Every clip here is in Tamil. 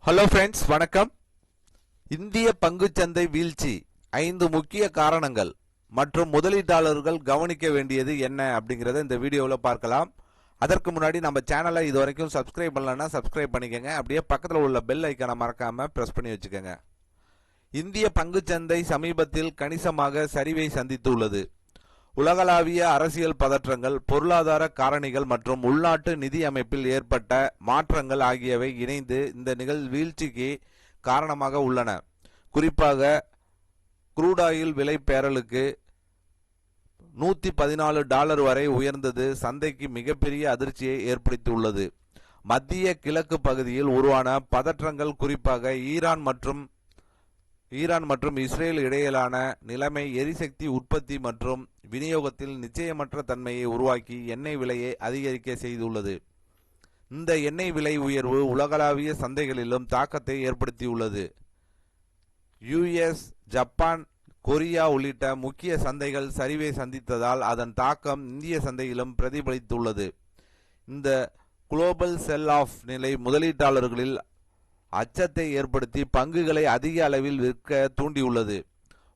ஹலோ ஃப்ரெண்ட்ஸ், வணக்கம். இந்திய பங்குச்சந்தை வீழ்ச்சி 5 முக்கிய காரணங்கள் மற்றும் முதலீட்டாளர்கள் கவனிக்க வேண்டியது என்ன அப்படிங்கிறத இந்த வீடியோவில் பார்க்கலாம். அதற்கு முன்னாடி நம்ம சேனலை இது வரைக்கும் சப்ஸ்கிரைப் பண்ணலன்னா சப்ஸ்கிரைப் பண்ணிக்கோங்க. அப்படியே பக்கத்தில் உள்ள பெல் ஐக்கானை மறக்காம ப்ரெஸ் பண்ணி வச்சுக்கோங்க. இந்திய பங்குச்சந்தை சமீபத்தில் கணிசமாக சரிவை சந்தித்துள்ளது. உலகளாவிய அரசியல் பதற்றங்கள், பொருளாதார காரணிகள் மற்றும் உள்நாட்டு நிதி அமைப்பில் ஏற்பட்ட மாற்றங்கள் ஆகியவை இணைந்து இந்த வீழ்ச்சிக்கு காரணமாக உள்ளன. குறிப்பாக க்ரூட் ஆயில் விலை பேரலுக்கு $114 வரை உயர்ந்தது இசந்தைக்கு மிகப்பெரிய அதிர்ச்சியை ஏற்படுத்தியுள்ளது. மத்திய கிழக்கு பகுதியில் உருவான பதற்றங்கள், குறிப்பாக ஈரான் மற்றும் இஸ்ரேல் இடையிலான நிலைமை எரிசக்தி உற்பத்தி மற்றும் விநியோகத்தில் நிச்சயமற்ற தன்மையை உருவாக்கி எண்ணெய் விலையை அதிகரிக்க செய்துள்ளது. இந்த எண்ணெய் விலை உயர்வு உலகளாவிய சந்தைகளிலும் தாக்கத்தை ஏற்படுத்தியுள்ளது. யுஎஸ், ஜப்பான், கொரியா உள்ளிட்ட முக்கிய சந்தைகள் சரிவை சந்தித்ததால் அதன் தாக்கம் இந்திய சந்தையிலும் பிரதிபலித்துள்ளது. இந்த குளோபல் செல் ஆஃப் நிலை முதலீட்டாளர்களில் அச்சத்தை ஏற்படுத்தி பங்குகளை அதிக அளவில் விற்க தூண்டியுள்ளது.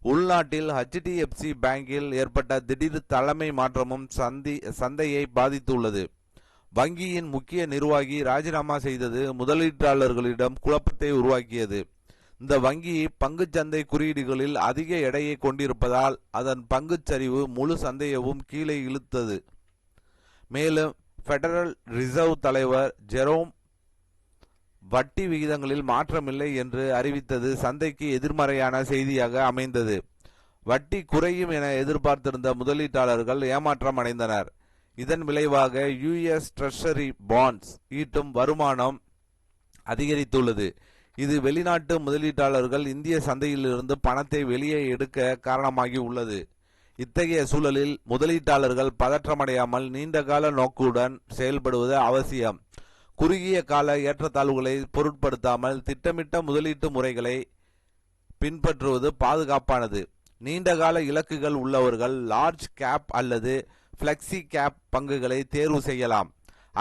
உள்நாட்டில் HDFC பேங்கில் ஏற்பட்ட திடீர் தலைமை மாற்றமும் சந்தையை பாதித்துள்ளது. வங்கியின் முக்கிய நிர்வாகி ராஜினாமா செய்தது முதலீட்டாளர்களிடம் குழப்பத்தை உருவாக்கியது. இந்த வங்கி பங்குச்சந்தை குறியீடுகளில் அதிக எடையை கொண்டிருப்பதால் அதன் பங்குச்சரிவு முழு சந்தையவும் கீழே இழுத்தது. மேலும் ஃபெடரல் ரிசர்வ் தலைவர் ஜெரோம் வட்டி விகிதங்களில் மாற்றமில்லை என்று அறிவித்தது சந்தைக்கு எதிர்மறையான செய்தியாக அமைந்தது. வட்டி குறையும் என எதிர்பார்த்திருந்த முதலீட்டாளர்கள் ஏமாற்றம் அடைந்தனர். இதன் விளைவாக US ட்ரெஷரி பாண்ட்ஸ் ஈட்டும் வருமானம் அதிகரித்துள்ளது. இது வெளிநாட்டு முதலீட்டாளர்கள் இந்திய சந்தையிலிருந்து பணத்தை வெளியே எடுக்க காரணமாகி உள்ளது. இத்தகைய சூழலில் முதலீட்டாளர்கள் பதற்றமடையாமல் நீண்டகால நோக்குடன் செயல்படுவது அவசியம். குறுகிய கால ஏற்றத்தாழ்வுகளை பொருட்படுத்தாமல் திட்டமிட்ட முதலீட்டு முறைகளை பின்பற்றுவது பாதுகாப்பானது. நீண்டகால இலக்குகள் உள்ளவர்கள் லார்ஜ் கேப் அல்லது ஃப்ளெக்சி கேப் பங்குகளை தேர்வு செய்யலாம்.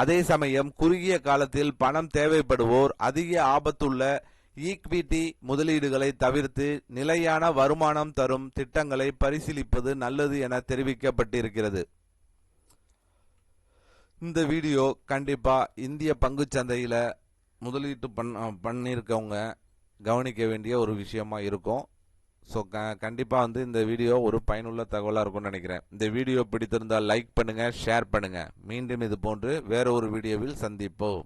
அதே சமயம் குறுகிய காலத்தில் பணம் தேவைப்படுவோர் அதிக ஆபத்துள்ள ஈக்விட்டி முதலீடுகளை தவிர்த்து நிலையான வருமானம் தரும் திட்டங்களை பரிசீலிப்பது நல்லது என தெரிவிக்கப்பட்டிருக்கிறது. இந்த வீடியோ கண்டிப்பா இந்திய பங்குச்சந்தையில் முதலீட்டு பண்ணியிருக்கவங்க கவனிக்க வேண்டிய ஒரு விஷயமா இருக்கும். ஸோ கண்டிப்பாக இந்த வீடியோ ஒரு பயனுள்ள தகவலாக இருக்கும்னு நினைக்கிறேன். இந்த வீடியோ பிடித்திருந்தால் லைக் பண்ணுங்க, ஷேர் பண்ணுங்க. மீண்டும் இது போன்று வேற ஒரு வீடியோவில் சந்திப்போம்.